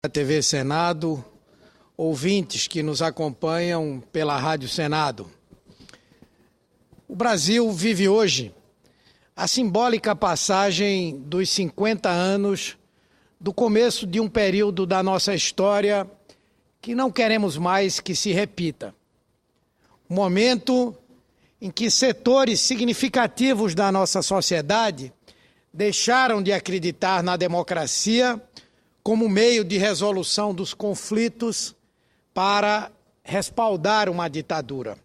da TV Senado, ouvintes que nos acompanham pela Rádio Senado. O Brasil vive hoje a simbólica passagem dos 50 anos do começo de um período da nossa história que não queremos mais que se repita. Um momento em que setores significativos da nossa sociedade deixaram de acreditar na democracia como meio de resolução dos conflitos para respaldar uma ditadura.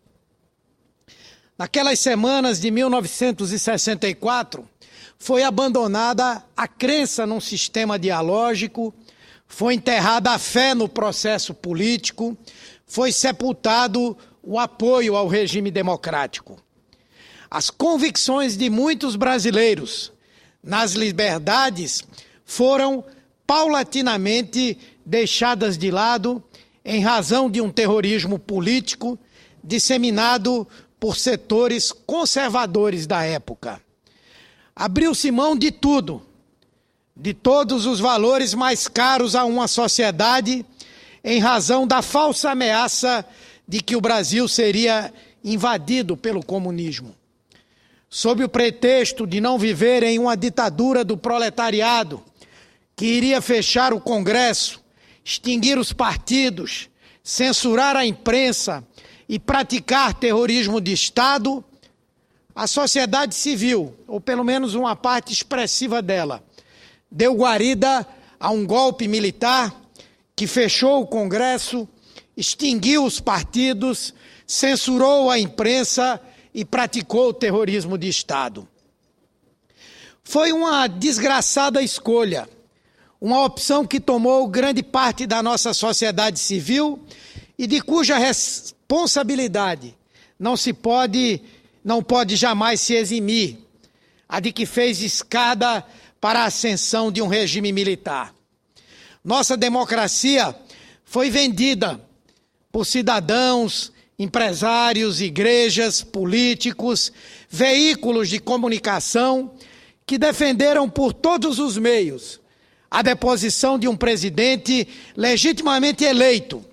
Naquelas semanas de 1964, foi abandonada a crença num sistema dialógico, foi enterrada a fé no processo político, foi sepultado o apoio ao regime democrático. As convicções de muitos brasileiros nas liberdades foram paulatinamente deixadas de lado em razão de um terrorismo político disseminado por setores conservadores da época. Abriu-se mão de tudo, de todos os valores mais caros a uma sociedade, em razão da falsa ameaça de que o Brasil seria invadido pelo comunismo. Sob o pretexto de não viver em uma ditadura do proletariado, que iria fechar o Congresso, extinguir os partidos, censurar a imprensa e praticar terrorismo de Estado, a sociedade civil, ou pelo menos uma parte expressiva dela, deu guarida a um golpe militar que fechou o Congresso, extinguiu os partidos, censurou a imprensa e praticou o terrorismo de Estado. Foi uma desgraçada escolha, uma opção que tomou grande parte da nossa sociedade civil e de cuja responsabilidade não pode jamais se eximir, a de que fez escada para a ascensão de um regime militar. Nossa democracia foi vendida por cidadãos, empresários, igrejas, políticos, veículos de comunicação que defenderam por todos os meios a deposição de um presidente legitimamente eleito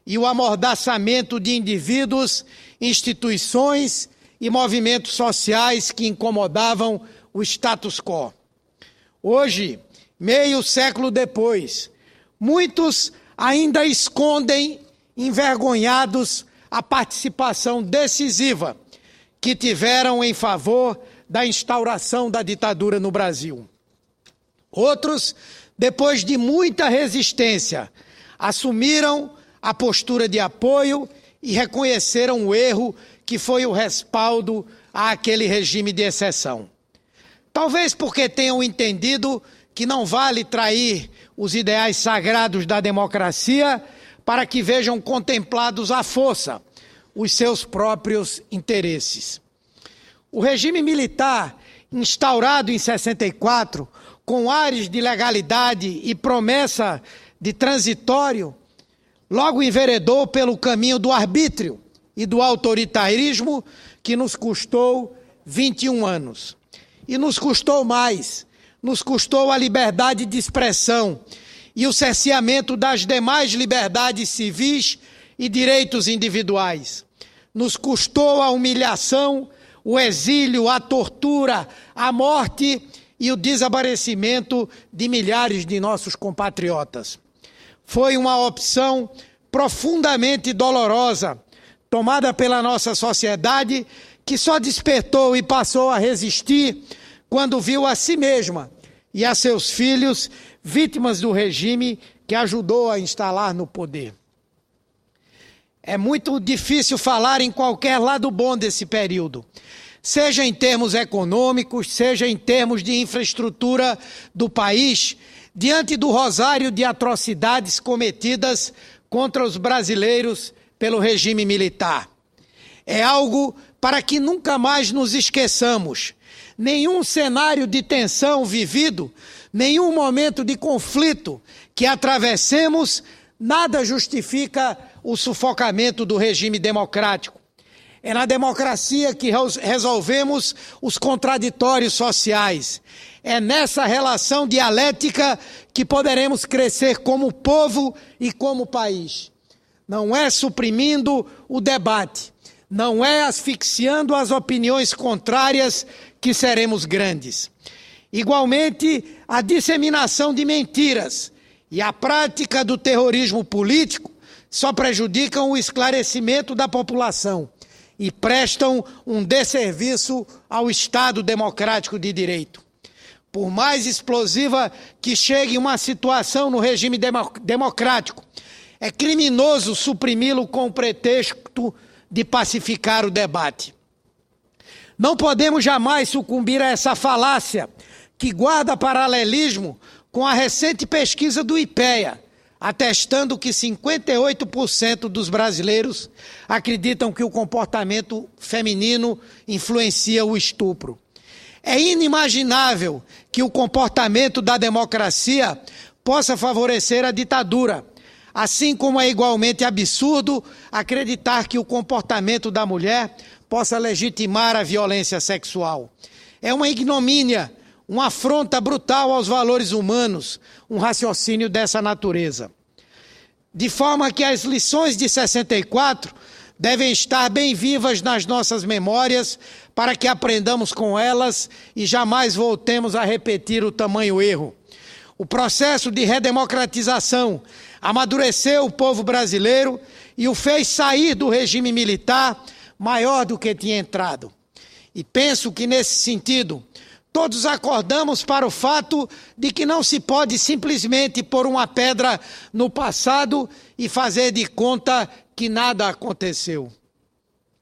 e o amordaçamento de indivíduos, instituições e movimentos sociais que incomodavam o status quo. Hoje, meio século depois, muitos ainda escondem, envergonhados, a participação decisiva que tiveram em favor da instauração da ditadura no Brasil. Outros, depois de muita resistência, assumiram a postura de apoio e reconheceram o erro que foi o respaldo àquele regime de exceção. Talvez porque tenham entendido que não vale trair os ideais sagrados da democracia para que vejam contemplados à força os seus próprios interesses. O regime militar, instaurado em 64, com ares de legalidade e promessa de transitório, logo enveredou pelo caminho do arbítrio e do autoritarismo que nos custou 21 anos. E nos custou mais, nos custou a liberdade de expressão e o cerceamento das demais liberdades civis e direitos individuais. Nos custou a humilhação, o exílio, a tortura, a morte e o desaparecimento de milhares de nossos compatriotas. Foi uma opção profundamente dolorosa, tomada pela nossa sociedade, que só despertou e passou a resistir quando viu a si mesma e a seus filhos vítimas do regime que ajudou a instalar no poder. É muito difícil falar em qualquer lado bom desse período, seja em termos econômicos, seja em termos de infraestrutura do país, diante do rosário de atrocidades cometidas contra os brasileiros pelo regime militar. É algo para que nunca mais nos esqueçamos. Nenhum cenário de tensão vivido, nenhum momento de conflito que atravessemos, nada justifica o sufocamento do regime democrático. É na democracia que resolvemos os contraditórios sociais. É nessa relação dialética que poderemos crescer como povo e como país. Não é suprimindo o debate, não é asfixiando as opiniões contrárias que seremos grandes. Igualmente, a disseminação de mentiras e a prática do terrorismo político só prejudicam o esclarecimento da população e prestam um desserviço ao Estado democrático de direito. Por mais explosiva que chegue uma situação no regime democrático, é criminoso suprimi-lo com o pretexto de pacificar o debate. Não podemos jamais sucumbir a essa falácia que guarda paralelismo com a recente pesquisa do IPEA, atestando que 58% dos brasileiros acreditam que o comportamento feminino influencia o estupro. É inimaginável que o comportamento da democracia possa favorecer a ditadura, assim como é igualmente absurdo acreditar que o comportamento da mulher possa legitimar a violência sexual. É uma ignomínia, uma afronta brutal aos valores humanos, um raciocínio dessa natureza. De forma que as lições de 64 devem estar bem vivas nas nossas memórias para que aprendamos com elas e jamais voltemos a repetir o tamanho erro. O processo de redemocratização amadureceu o povo brasileiro e o fez sair do regime militar maior do que tinha entrado. E penso que, nesse sentido, todos acordamos para o fato de que não se pode simplesmente pôr uma pedra no passado e fazer de conta que nada aconteceu.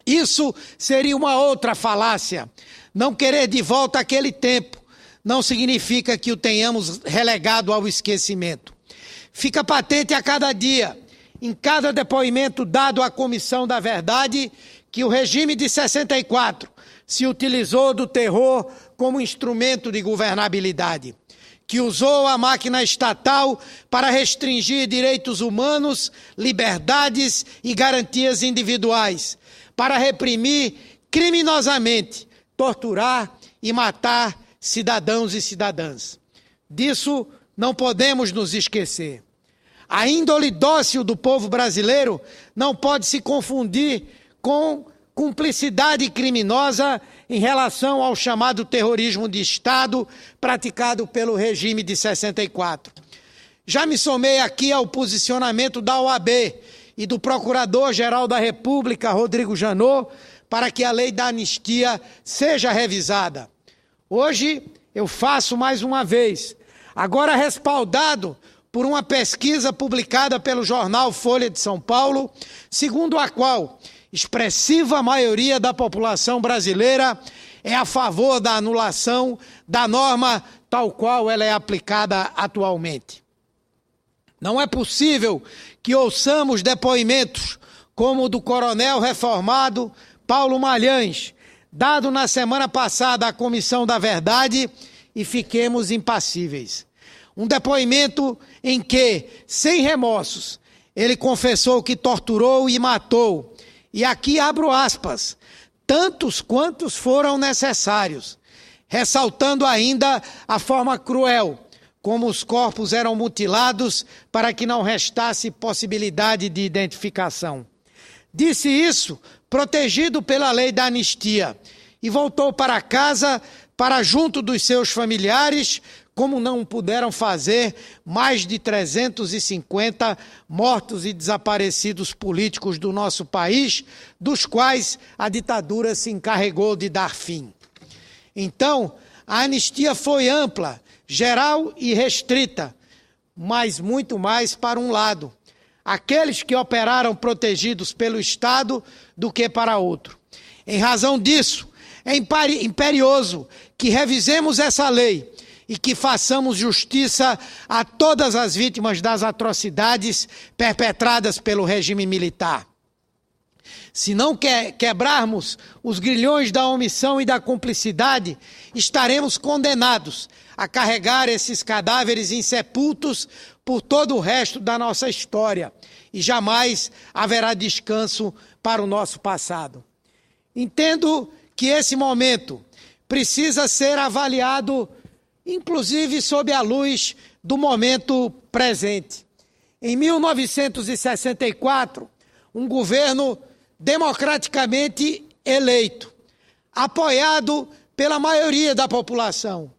Isso seria uma outra falácia. Não querer de volta aquele tempo não significa que o tenhamos relegado ao esquecimento. Fica patente a cada dia, em cada depoimento dado à Comissão da Verdade, que o regime de 64 se utilizou do terror como instrumento de governabilidade, que usou a máquina estatal para restringir direitos humanos, liberdades e garantias individuais, para reprimir criminosamente, torturar e matar cidadãos e cidadãs. Disso não podemos nos esquecer. A índole dócil do povo brasileiro não pode se confundir com cumplicidade criminosa em relação ao chamado terrorismo de Estado praticado pelo regime de 64. Já me somei aqui ao posicionamento da OAB e do Procurador-Geral da República, Rodrigo Janot, para que a lei da anistia seja revisada. Hoje eu faço mais uma vez, agora respaldado por uma pesquisa publicada pelo jornal Folha de São Paulo, segundo a qual expressiva maioria da população brasileira é a favor da anulação da norma tal qual ela é aplicada atualmente. Não é possível que ouçamos depoimentos como o do coronel reformado Paulo Malhães, dado na semana passada à Comissão da Verdade, e fiquemos impassíveis. Um depoimento em que, sem remorsos, ele confessou que torturou e matou, e aqui abro aspas, tantos quantos foram necessários, ressaltando ainda a forma cruel como os corpos eram mutilados para que não restasse possibilidade de identificação. Disse isso protegido pela lei da anistia e voltou para casa para junto dos seus familiares, como não puderam fazer mais de 350 mortos e desaparecidos políticos do nosso país, dos quais a ditadura se encarregou de dar fim. Então, a anistia foi ampla, geral e restrita, mas muito mais para um lado, aqueles que operaram protegidos pelo Estado do que para outro. Em razão disso, é imperioso que revisemos essa lei e que façamos justiça a todas as vítimas das atrocidades perpetradas pelo regime militar. Se não quebrarmos os grilhões da omissão e da cumplicidade, estaremos condenados a carregar esses cadáveres insepultos por todo o resto da nossa história e jamais haverá descanso para o nosso passado. Entendo que esse momento precisa ser avaliado, inclusive sob a luz do momento presente. Em 1964, um governo democraticamente eleito, apoiado pela maioria da população.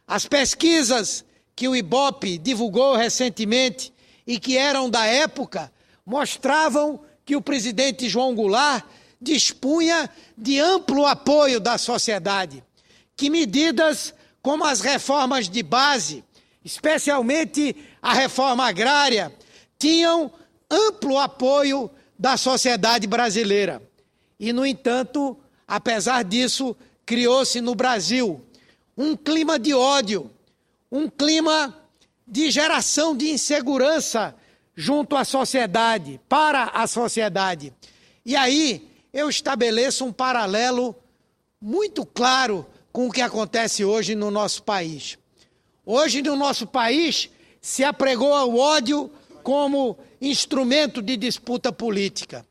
As pesquisas que o IBOPE divulgou recentemente e que eram da época, mostravam que o presidente João Goulart dispunha de amplo apoio da sociedade, que medidas como as reformas de base, especialmente a reforma agrária, tinham amplo apoio da sociedade brasileira. E, no entanto, apesar disso, criou-se no Brasil um clima de ódio, um clima de geração de insegurança junto à sociedade, para a sociedade. E aí eu estabeleço um paralelo muito claro com o que acontece hoje no nosso país. Hoje, no nosso país, se apregoa o ódio como instrumento de disputa política.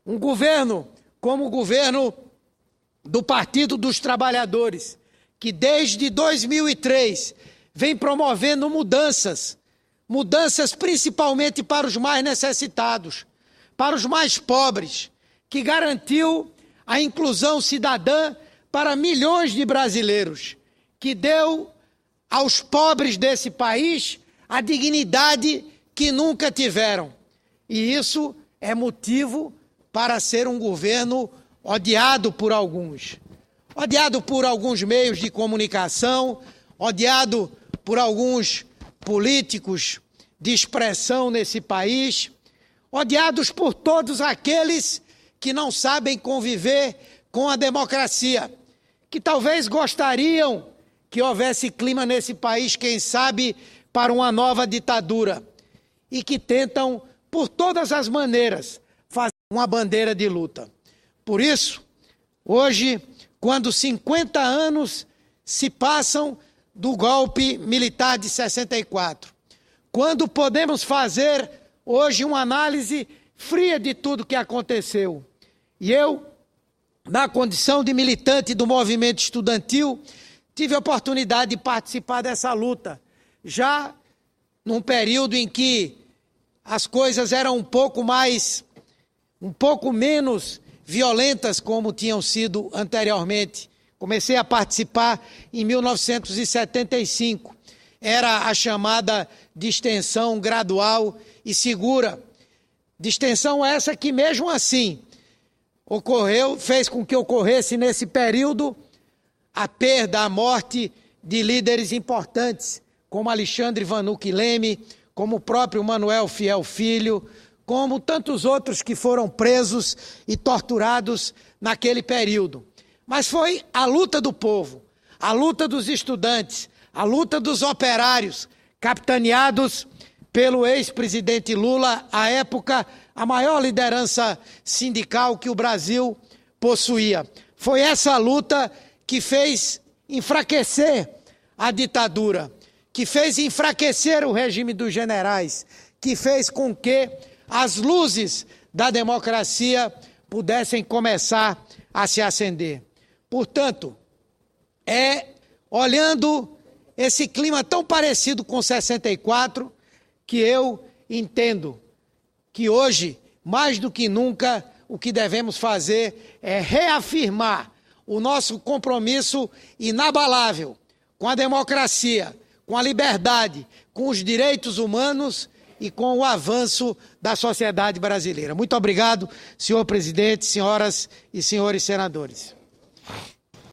Um governo como o governo do Partido dos Trabalhadores, que desde 2003 vem promovendo mudanças principalmente para os mais necessitados, para os mais pobres, que garantiu a inclusão cidadã para milhões de brasileiros, que deu aos pobres desse país a dignidade que nunca tiveram. E isso é motivo para ser um governo odiado por alguns meios de comunicação, odiado por alguns políticos de expressão nesse país, odiados por todos aqueles que não sabem conviver com a democracia, que talvez gostariam que houvesse clima nesse país, quem sabe, para uma nova ditadura, e que tentam, por todas as maneiras, fazer uma bandeira de luta. Por isso, hoje, quando 50 anos se passam do golpe militar de 64, quando podemos fazer hoje uma análise fria de tudo que aconteceu. E eu, na condição de militante do movimento estudantil, tive a oportunidade de participar dessa luta, já num período em que as coisas eram um pouco menos violentas como tinham sido anteriormente. Comecei a participar em 1975. Era a chamada distensão gradual e segura. Distensão essa que, mesmo assim, fez com que ocorresse nesse período a perda, a morte de líderes importantes, como Alexandre Vanuc Leme, como o próprio Manuel Fiel Filho, como tantos outros que foram presos e torturados naquele período. Mas foi a luta do povo, a luta dos estudantes, a luta dos operários, capitaneados pelo ex-presidente Lula, à época a maior liderança sindical que o Brasil possuía. Foi essa luta que fez enfraquecer a ditadura, que fez enfraquecer o regime dos generais, que fez com que as luzes da democracia pudessem começar a se acender. Portanto, olhando esse clima tão parecido com 64, que eu entendo que hoje, mais do que nunca, o que devemos fazer é reafirmar o nosso compromisso inabalável com a democracia, com a liberdade, com os direitos humanos e com o avanço da sociedade brasileira. Muito obrigado, senhor presidente, senhoras e senhores senadores.